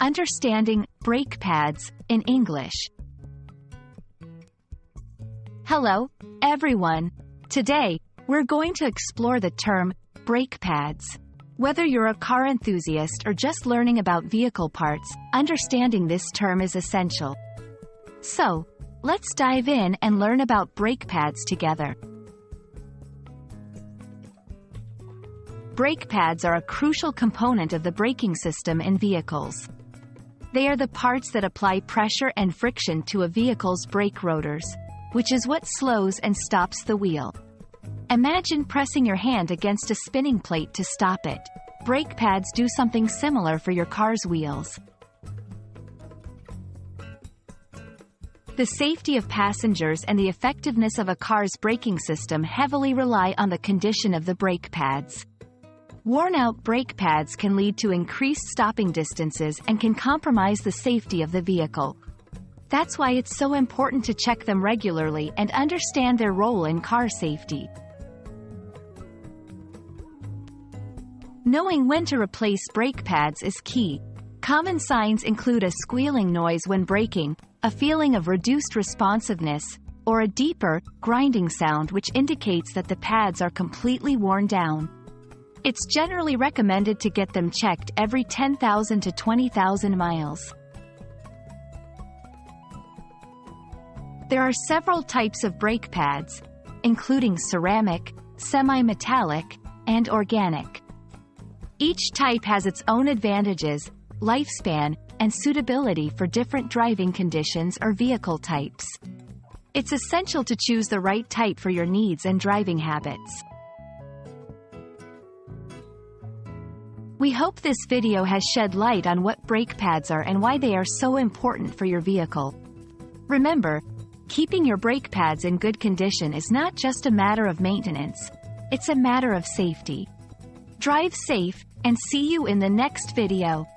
Understanding brake pads in English. Hello, everyone. Today, we're going to explore the term brake pads. Whether you're a car enthusiast or just learning about vehicle parts, understanding this term is essential. So, let's dive in and learn about brake pads together. Brake pads are a crucial component of the braking system in vehicles. They are the parts that apply pressure and friction to a vehicle's brake rotors, which is what slows and stops the wheel. Imagine pressing your hand against a spinning plate to stop it. Brake pads do something similar for your car's wheels. The safety of passengers and the effectiveness of a car's braking system heavily rely on the condition of the brake pads. Worn-out brake pads can lead to increased stopping distances and can compromise the safety of the vehicle. That's why it's so important to check them regularly and understand their role in car safety. Knowing when to replace brake pads is key. Common signs include a squealing noise when braking, a feeling of reduced responsiveness, or a deeper, grinding sound which indicates that the pads are completely worn down. It's generally recommended to get them checked every 10,000 to 20,000 miles. There are several types of brake pads, including ceramic, semi-metallic, and organic. Each type has its own advantages, lifespan, and suitability for different driving conditions or vehicle types. It's essential to choose the right type for your needs and driving habits. We hope this video has shed light on what brake pads are and why they are so important for your vehicle. Remember, keeping your brake pads in good condition is not just a matter of maintenance, it's a matter of safety. Drive safe, and see you in the next video.